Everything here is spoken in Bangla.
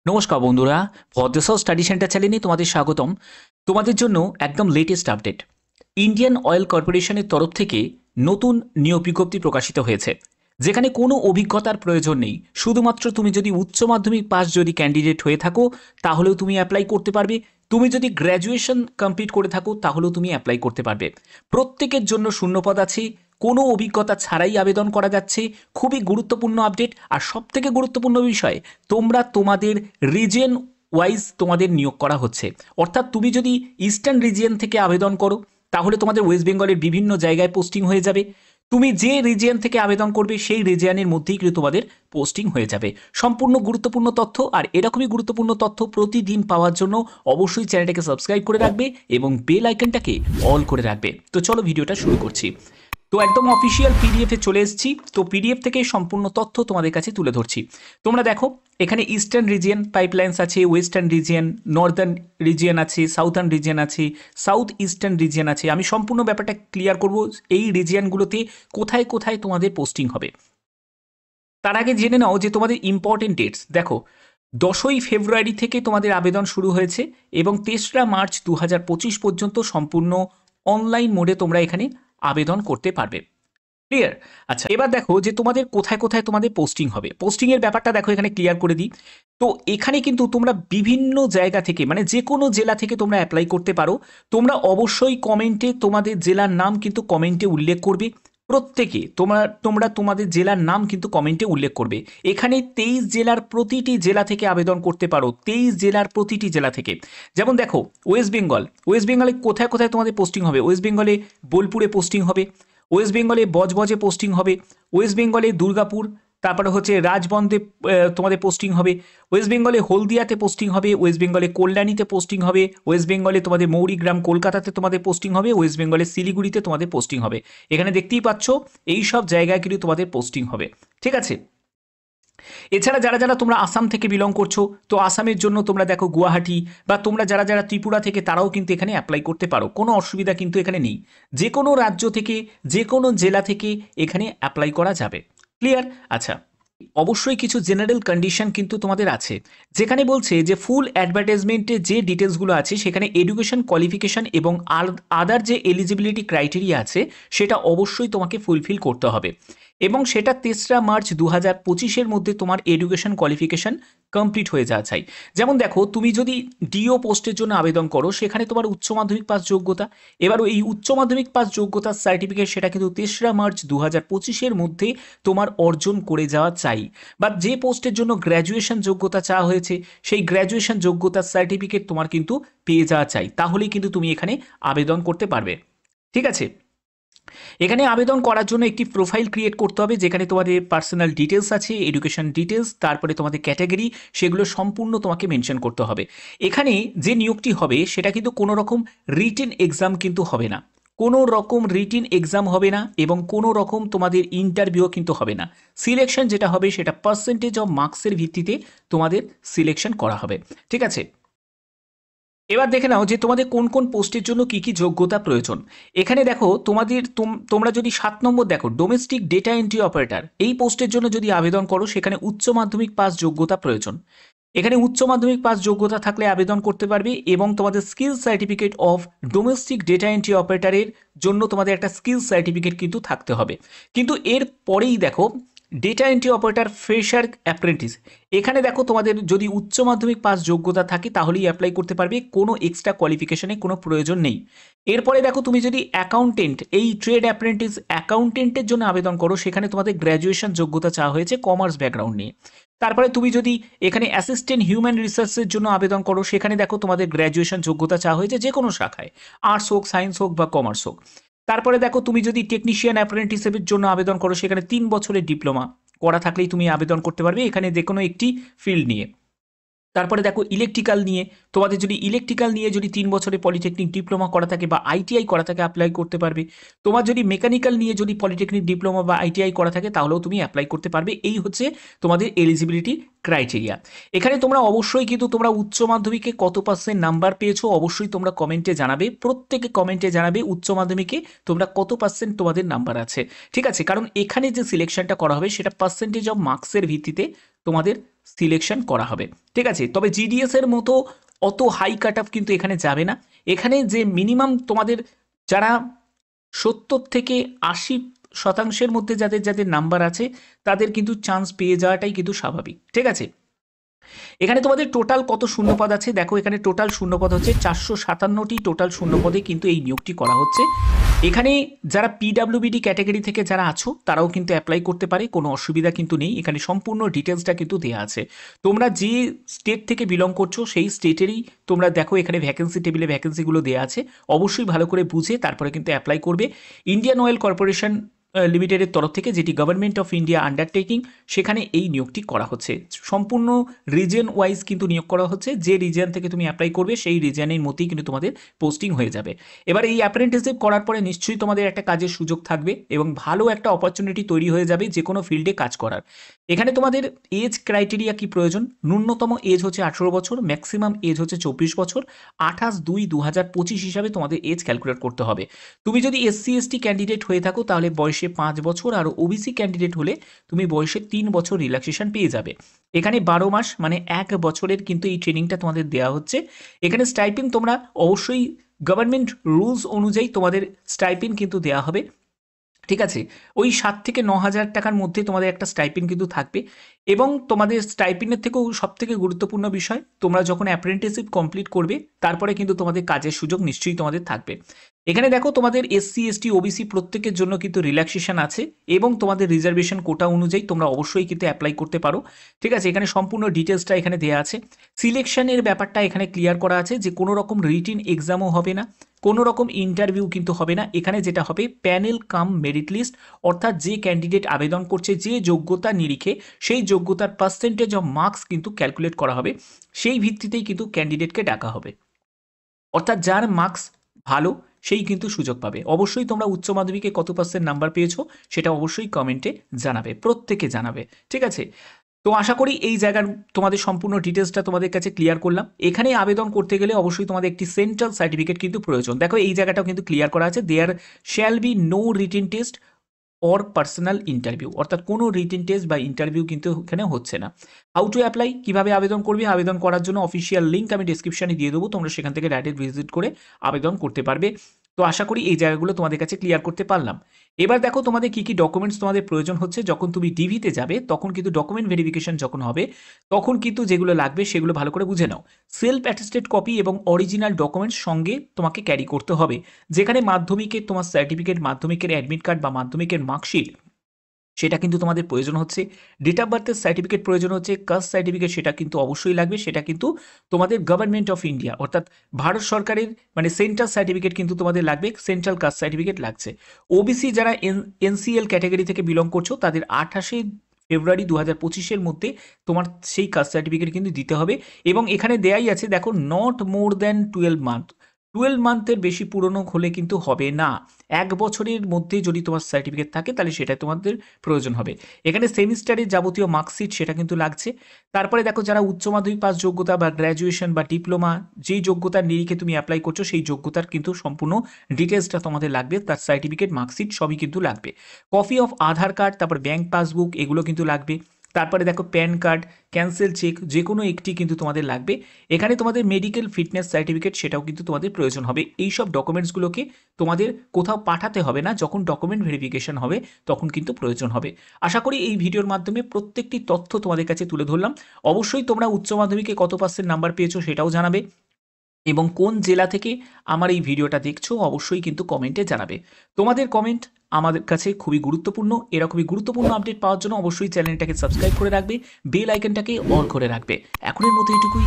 নমস্কার বন্ধুরা, ভদ্রসহ স্টাডি সেন্টার চ্যানেলে তোমাদের স্বাগতম। তোমাদের জন্য একদম লেটেস্ট আপডেট। ইন্ডিয়ান অয়েল কর্পোরেশনের তরফ থেকে নতুন নিয়োগ বিজ্ঞপ্তি প্রকাশিত হয়েছে, যেখানে কোনো অভিজ্ঞতার প্রয়োজন নেই। শুধুমাত্র তুমি যদি উচ্চ মাধ্যমিক পাস যদি ক্যান্ডিডেট হয়ে থাকো তাহলেও তুমি অ্যাপ্লাই করতে পারবে। তুমি যদি গ্র্যাজুয়েশন কমপ্লিট করে থাকো তাহলেও তুমি অ্যাপ্লাই করতে পারবে। প্রত্যেকের জন্য শূন্যপদ আছে, কোনো অভিজ্ঞতা ছাড়াই আবেদন করা যাচ্ছে। খুবই গুরুত্বপূর্ণ আপডেট। আর সবথেকে গুরুত্বপূর্ণ বিষয়, তোমরা তোমাদের রিজিয়ন ওয়াইজ তোমাদের নিয়োগ করা হচ্ছে। অর্থাৎ তুমি যদি ইস্টার্ন রিজিয়ন থেকে আবেদন করো তাহলে তোমাদের ওয়েস্ট বেঙ্গলের বিভিন্ন জায়গায় পোস্টিং হয়ে যাবে। তুমি যে রিজিয়ন থেকে আবেদন করবে সেই রিজিয়নের মধ্যেই কিন্তু তোমাদের পোস্টিং হয়ে যাবে। সম্পূর্ণ গুরুত্বপূর্ণ তথ্য, আর এরকমই গুরুত্বপূর্ণ তথ্য প্রতিদিন পাওয়ার জন্য অবশ্যই চ্যানেলটাকে সাবস্ক্রাইব করে রাখবে এবং বেল আইকনটাকে অল করে রাখবে। তো চলো ভিডিওটা শুরু করছি। তো একদম অফিসিয়াল পিডিএফে চলে এসেছি। তো পিডিএফ থেকে সম্পূর্ণ তথ্য তোমাদের কাছে তুলে ধরছি। তোমরা দেখো, এখানে ইস্টার্ন রিজিয়ন পাইপলাইন্স আছে, ওয়েস্টার্ন রিজিয়ন, নর্দার্ন রিজিয়ন আছে, সাউথার্ন রিজিয়ন আছে, সাউথ ইস্টার্ন রিজিয়ন আছে। আমি সম্পূর্ণ ব্যাপারটা ক্লিয়ার করব এই রিজিয়নগুলোতে কোথায় কোথায় তোমাদের পোস্টিং হবে। তার আগে জেনে নাও যে তোমাদের ইম্পর্টেন্ট ডেটস দেখো। 10ই ফেব্রুয়ারি থেকে তোমাদের আবেদন শুরু হয়েছে এবং 3রা মার্চ 2025 পর্যন্ত সম্পূর্ণ অনলাইন মোডে তোমরা এখানে আবেদন করতে পারবে। ক্লিয়ার? আচ্ছা, এবার দেখো যে তোমাদের কোথায় কোথায় তোমাদের পোস্টিং হবে। পোস্টিংয়ের ব্যাপারটা দেখো এখানে ক্লিয়ার করে দিই। তো এখানে কিন্তু তোমরা বিভিন্ন জায়গা থেকে, মানে যে কোনো জেলা থেকে তোমরা অ্যাপ্লাই করতে পারো। তোমরা অবশ্যই কমেন্টে তোমাদের জেলার নাম কিন্তু কমেন্টে উল্লেখ করবে। প্রত্যেকে তোমরা তোমরা তোমাদের জেলার নাম কিন্তু কমেন্টে উল্লেখ করবে। এখানে 23 জেলার প্রতিটি জেলা থেকে আবেদন করতে পারো, 23 জেলার প্রতিটি জেলা থেকে। যেমন দেখো, ওয়েস্ট বেঙ্গলে কোথায় কোথায় তোমাদের পোস্টিং হবে। ওয়েস্ট বেঙ্গলে বোলপুরে পোস্টিং হবে, ওয়েস্ট বেঙ্গলে বজবজে পোস্টিং হবে, ওয়েস্ট বেঙ্গলে দুর্গাপুর, তারপরে হচ্ছে রাজবন্দে তোমাদের পোস্টিং হবে, ওয়েস্ট বেঙ্গলে হলদিয়াতে পোস্টিং হবে, ওয়েস্ট বেঙ্গলে কল্যাণীতে পোস্টিং হবে, ওয়েস্ট বেঙ্গলে তোমাদের মৌরিগ্রাম কলকাতাতে তোমাদের পোস্টিং হবে, ওয়েস্ট বেঙ্গলে শিলিগুড়িতে তোমাদের পোস্টিং হবে। এখানে দেখতেই পাচ্ছ এই সব জায়গায় কিন্তু তোমাদের পোস্টিং হবে। ঠিক আছে? এছাড়া যারা যারা তোমরা আসাম থেকে বিলং করছো, তো আসামের জন্য তোমরা দেখো গুয়াহাটি, বা তোমরা যারা যারা ত্রিপুরা থেকে তারাও কিন্তু এখানে অ্যাপ্লাই করতে পারো। কোনো অসুবিধা কিন্তু এখানে নেই। যে কোনো রাজ্য থেকে, যে কোনো জেলা থেকে এখানে অ্যাপ্লাই করা যাবে। ক্লিয়ার? আচ্ছা, অবশ্যই কিছু জেনারেল কন্ডিশন কিন্তু তোমাদের আছে, যেখানে বলছে যে ফুল অ্যাডভার্টাইজমেন্টে যে ডিটেলসগুলো আছে সেখানে এডুকেশন কোয়ালিফিকেশন এবং আদার যে এলিজিবিলিটি ক্রাইটেরিয়া আছে সেটা অবশ্যই তোমাকে ফুলফিল করতে হবে, এবং সেটা 3রা মার্চ 2025-এর মধ্যে তোমার এডুকেশন কোয়ালিফিকেশন কমপ্লিট হয়ে যাওয়া চাই। যেমন দেখো, তুমি যদি ডিও পোস্টের জন্য আবেদন করো সেখানে তোমার উচ্চ মাধ্যমিক পাস যোগ্যতা, এবার এই উচ্চ মাধ্যমিক পাস যোগ্যতার সার্টিফিকেট সেটা কিন্তু 3রা মার্চ 2025-এর মধ্যে তোমার অর্জন করে যাওয়া চাই। বা যে পোস্টের জন্য গ্র্যাজুয়েশন যোগ্যতা চাওয়া হয়েছে সেই গ্র্যাজুয়েশন যোগ্যতার সার্টিফিকেট তোমার কিন্তু পেয়ে যাওয়া চাই, তাহলেই কিন্তু তুমি এখানে আবেদন করতে পারবে। ঠিক আছে? এখানে আবেদন করার জন্য একটি প্রোফাইল ক্রিয়েট করতে হবে, যেখানে তোমাদের পার্সোনাল ডিটেলস আছে, এডুকেশন ডিটেলস, তারপরে তোমাদের ক্যাটাগরি, সেগুলো সম্পূর্ণ তোমাকে মেনশন করতে হবে। এখানে যে নিয়োগটি হবে সেটা কিন্তু কোনো রকম রিটেন এক্সাম কিন্তু হবে না, কোনো রকম রিটেন এক্সাম হবে না, এবং কোনো রকম তোমাদের ইন্টারভিউ কিন্তু হবে না। সিলেকশন যেটা হবে সেটা পার্সেন্টেজ অফ মার্কসের ভিত্তিতে তোমাদের সিলেকশন করা হবে। ঠিক আছে? এবার দেখে নাও যে তোমাদের কোন কোন পোস্টের জন্য কি কি যোগ্যতা প্রয়োজন। এখানে দেখো তোমাদের তোমরা যদি 7 নম্বর দেখো, ডোমেস্টিক ডেটা এন্ট্রি অপারেটর, এই পোস্টের জন্য যদি আবেদন করো সেখানে উচ্চ মাধ্যমিক পাস যোগ্যতা প্রয়োজন। এখানে উচ্চ মাধ্যমিক পাস যোগ্যতা থাকলে আবেদন করতে পারবে, এবং তোমাদের skill certificate of domestic data entry অপারেটরের জন্য তোমাদের একটা স্কিল সার্টিফিকেট কিন্তু থাকতে হবে। কিন্তু এর পরেই দেখো, data entry operator fresher apprentice, এখানে দেখো তোমাদের যদি উচ্চ মাধ্যমিক পাস যোগ্যতা থাকে তাহলেই অ্যাপ্লাই করতে পারবে, কোনো এক্সট্রা কোয়ালিফিকেশনে কোনো প্রয়োজন নেই। এরপরে দেখো, তুমি যদি অ্যাকাউন্টেন্ট, এই ট্রেড অ্যাপ্রেন্টিস অ্যাকাউন্টেন্টের জন্য আবেদন করো সেখানে তোমাদের গ্র্যাজুয়েশন যোগ্যতা চাওয়া হয়েছে কমার্স ব্যাকগ্রাউন্ড নিয়ে। তারপরে তুমি যদি এখানে অ্যাসিস্ট্যান্ট হিউম্যান রিসোর্সের জন্য আবেদন করো সেখানে দেখো তোমাদের গ্র্যাজুয়েশন যোগ্যতা চাওয়া হয়েছে যে কোনো শাখায়, আর্টস হোক, সায়েন্স হোক বা কমার্স হোক। তারপরে দেখো, তুমি যদি টেকনিশিয়ান অ্যাপ্রেন্টিসের জন্য আবেদন করো সেখানে 3 বছরের ডিপ্লোমা করা থাকলেই তুমি আবেদন করতে পারবে এখানে যে কোনো একটি ফিল্ড নিয়ে। তারপরে দেখো, ইলেকট্রিক্যাল নিয়ে, তোমাদের যদি ইলেকট্রিক্যাল নিয়ে যদি 3 বছরের পলিটেকনিক ডিপ্লোমা করা থাকে বা আইটিআই করা থাকে অ্যাপ্লাই করতে পারবে। তোমার যদি মেকানিক্যাল নিয়ে যদি পলিটেকনিক ডিপ্লোমা বা আইটিআই করা থাকে তাহলেও তুমি অ্যাপ্লাই করতে পারবে। এই হচ্ছে তোমাদের এলিজিবিলিটি ক্রাইটেরিয়া। এখানে তোমরা অবশ্যই কিন্তু তোমরা উচ্চ মাধ্যমিকে কত পার্সেন্ট নাম্বার পেয়েছো অবশ্যই তোমরা কমেন্টে জানাবে, প্রত্যেকে কমেন্টে জানাবে উচ্চ মাধ্যমিকে তোমরা কত পার্সেন্ট তোমাদের নাম্বার আছে। ঠিক আছে? কারণ এখানে যে সিলেকশনটা করা হবে সেটা পার্সেন্টেজ অফ মার্কসের ভিত্তিতে তোমাদের সিলেকশন করা হবে। ঠিক আছে, তবে জিডিএস এর মতো অত হাই কাট অফ কিন্তু এখানে যাবে না। এখানে যে মিনিমাম তোমাদের যারা 70 থেকে 80% মধ্যে যাদের যাদের নাম্বার আছে তাদের কিন্তু চান্স পেয়ে যাওয়াটাই কিন্তু স্বাভাবিক। ঠিক আছে, এখানে তোমাদের টোটাল কত শূন্যপদ আছে দেখো, এখানে টোটাল শূন্যপদ হচ্ছে 457টি টোটাল শূন্যপদে কিন্তু এই নিয়োগটি করা হচ্ছে। এখানে যারা পিডাব্লিউবিডি ক্যাটাগরি থেকে যারা আছো তারাও কিন্তু অ্যাপ্লাই করতে পারে, কোনো অসুবিধা কিন্তু নেই। এখানে সম্পূর্ণ ডিটেলসটা কিন্তু দেওয়া আছে। তোমরা যে স্টেট থেকে বিলং করছো সেই স্টেটেরই তোমরা দেখো এখানে ভ্যাকেন্সি টেবিলে ভ্যাকেন্সিগুলো দেওয়া আছে, অবশ্যই ভালো করে বুঝে তারপরে কিন্তু অ্যাপ্লাই করবে। ইন্ডিয়ান অয়েল কর্পোরেশন লিমিটেডের তরফ থেকে, যেটি গভর্নমেন্ট অফ ইন্ডিয়া আন্ডারটেকিং, সেখানে এই নিয়োগটি করা হচ্ছে। সম্পূর্ণ রিজন ওয়াইজ কিন্তু নিয়োগ করা হচ্ছে, যে রিজন থেকে তুমি অ্যাপ্লাই করবে সেই রিজনের মধ্যেই কিন্তু তোমাদের পোস্টিং হয়ে যাবে। এবার এই অ্যাপ্রেন্টিসশিপ করার পরে নিশ্চয়ই তোমাদের একটা কাজের সুযোগ থাকবে এবং ভালো একটা অপরচুনিটি তৈরি হয়ে যাবে যে কোনো ফিল্ডে কাজ করার। এখানে তোমাদের এজ ক্রাইটেরিয়া কি প্রয়োজন, ন্যূনতম এজ হচ্ছে 18 বছর, ম্যাক্সিমাম এজ হচ্ছে 24 বছর। 28/2/2025 হিসাবে তোমাদের এজ ক্যালকুলেট করতে হবে। তুমি যদি SC ST ক্যান্ডিডেট হয়ে থাকো তাহলে বয়সে 5 বছর, আর ওবিসি ক্যান্ডিডেট হলে তুমি বয়সে 3 বছর রিল্যাক্সেশন পেয়ে যাবে। এখানে 12 মাস মানে 1 বছরের কিন্তু এই ট্রেনিংটা তোমাদের দেওয়া হচ্ছে। এখানে স্টাইপেন তোমরা অবশ্যই গভর্নমেন্ট রুলস অনুযায়ী তোমাদের স্টাইপেন কিন্তু দেওয়া হবে। ঠিক আছে, ওই 7 থেকে 9 হাজার টাকার মধ্যে তোমাদের একটা স্টাইপেন কিন্তু থাকবে। এবং তোমাদের স্টাইপেনের থেকেও সব থেকে গুরুত্বপূর্ণ বিষয়, তোমরা যখন অ্যাপ্রেন্টিসশিপ কমপ্লিট করবে তারপরে কিন্তু তোমাদের কাজের সুযোগ নিশ্চয়ই তোমাদের থাকবে। এখানে দেখো তোমাদের SC ST OBC প্রত্যেকের জন্য কিন্তু রিল্যাক্সেশন আছে এবং তোমাদের রিজার্ভেশন কোটা অনুযায়ী তোমরা অবশ্যই কিন্তু অ্যাপ্লাই করতে পারো। ঠিক আছে, এখানে সম্পূর্ণ ডিটেলসটা এখানে দেওয়া আছে। সিলেকশনের ব্যাপারটা এখানে ক্লিয়ার করা আছে যে কোনো রকম রিটিন এক্সামও হবে না, কোনো রকম ইন্টারভিউ কিন্তু হবে না। এখানে যেটা হবে প্যানেল কাম মেরিট লিস্ট, অর্থাৎ যে ক্যান্ডিডেট আবেদন করছে যে যোগ্যতা নিরিখে সেই যোগ্যতার পার্সেন্টেজ অফ মার্কস কিন্তু ক্যালকুলেট করা হবে, সেই ভিত্তিতেই কিন্তু ক্যান্ডিডেটকে ডাকা হবে। অর্থাৎ যার মার্কস ভালো সেই কিন্তু সুযোগ পাবে। অবশ্যই তোমরা উচ্চ মাধ্যমিকে কত % নাম্বার পেয়েছো সেটা অবশ্যই কমেন্টে জানাবে, প্রত্যেকে জানাবে। ঠিক আছে, তো আশা করি এই জায়গার তোমাদের সম্পূর্ণ ডিটেলসটা তোমাদের কাছে ক্লিয়ার করলাম। এখানে আবেদন করতে গেলে অবশ্যই তোমাদের একটি সেন্ট্রাল সার্টিফিকেট কিন্তু প্রয়োজন। দেখো এই জায়গাটাও কিন্তু ক্লিয়ার করা আছে, there shall be no written test or personal interview, অর্থাৎ কোনো রিটেন টেস্ট বা ইন্টারভিউ কিন্তু এখানে হচ্ছে না। হাউ টু অ্যাপ্লাই, কীভাবে আবেদন করবে, আবেদন করার জন্য অফিসিয়াল লিঙ্ক আমি ডিসক্রিপশনে দিয়ে দেবো, তোমরা সেখান থেকে ডাইরেক্ট ভিজিট করে আবেদন করতে পারবে। তো আশা করি এই জায়গাগুলো তোমাদের কাছে ক্লিয়ার করতে পারলাম। এবার দেখো তোমাদের কী কী ডকুমেন্টস তোমাদের প্রয়োজন হচ্ছে। যখন তুমি ডিভিতে যাবে তখন কিন্তু ডকুমেন্ট ভেরিফিকেশন যখন হবে তখন কিন্তু যেগুলো লাগবে সেগুলো ভালো করে বুঝে নাও। সেলফ অ্যাটেস্টেড কপি এবং অরিজিনাল ডকুমেন্টস সঙ্গে তোমাকে ক্যারি করতে হবে। যেখানে মাধ্যমিকের তোমার সার্টিফিকেট, মাধ্যমিকের অ্যাডমিট কার্ড বা মাধ্যমিকের মার্কশিট সেটা কিন্তু তোমাদের প্রয়োজন হচ্ছে। ডেট অফ বার্থের সার্টিফিকেট প্রয়োজন হচ্ছে। কাস্ট সার্টিফিকেট সেটা কিন্তু অবশ্যই লাগবে, সেটা কিন্তু তোমাদের গভর্নমেন্ট অফ ইন্ডিয়া অর্থাৎ ভারত সরকারের মানে সেন্ট্রাল সার্টিফিকেট কিন্তু তোমাদের লাগবে, সেন্ট্রাল কাস্ট সার্টিফিকেট লাগছে। ওবিসি যারা NCL ক্যাটাগরি থেকে বিলং করছো তাদের 28 ফেব্রুয়ারি 2025 মধ্যে তোমার সেই কাস্ট সার্টিফিকেট কিন্তু দিতে হবে। এবং এখানে দেয়াই আছে দেখো, নট মোর দ্যান 12 মান্থ, 12 মান্থের বেশি পুরনো হলে কিন্তু হবে না। 1 বছরের মধ্যে যদি তোমার সার্টিফিকেট থাকে তাহলে সেটা তোমাদের প্রয়োজন হবে। এখানে সেমিস্টারের যাবতীয় মার্কশিট সেটা কিন্তু লাগছে। তারপরে দেখো যারা উচ্চ মাধ্যমিক পাস যোগ্যতা বা গ্র্যাজুয়েশন বা ডিপ্লোমা যেই যোগ্যতার নিরিখে তুমি অ্যাপ্লাই করছো সেই যোগ্যতার কিন্তু সম্পূর্ণ ডিটেলসটা তোমাদের লাগবে, তার সার্টিফিকেট মার্কশিট সবই কিন্তু লাগবে। কপি অফ আধার কার্ড, তারপর ব্যাংক পাসবুক এগুলো কিন্তু লাগবে। তারপরে দেখো প্যান কার্ড, ক্যান্সেল চেক যে কোনো একটি কিন্তু তোমাদের লাগবে। এখানে তোমাদের মেডিকেল ফিটনেস সার্টিফিকেট সেটাও কিন্তু তোমাদের প্রয়োজন হবে। এই সব ডকুমেন্টসগুলোকে তোমাদের কোথাও পাঠাতে হবে না, যখন ডকুমেন্ট ভেরিফিকেশন হবে তখন কিন্তু প্রয়োজন হবে। আশা করি এই ভিডিওর মাধ্যমে প্রত্যেকটি তথ্য তোমাদের কাছে তুলে ধরলাম। অবশ্যই তোমরা উচ্চ মাধ্যমিকে কত % নাম্বার পেয়েছো সেটাও জানাবে এবং কোন জেলা থেকে আমার এই ভিডিওটা দেখছো অবশ্যই কিন্তু কমেন্টে জানাবে। তোমাদের কমেন্ট আমাদের কাছে খুবই গুরুত্বপূর্ণ। এরকমই গুরুত্বপূর্ণ আপডেট পাওয়ার জন্য অবশ্যই চ্যানেলটাকে সাবস্ক্রাইব করে রাখবে, বেল আইকনটাকে অন করে রাখবে। এখনের মতো এটুকুই।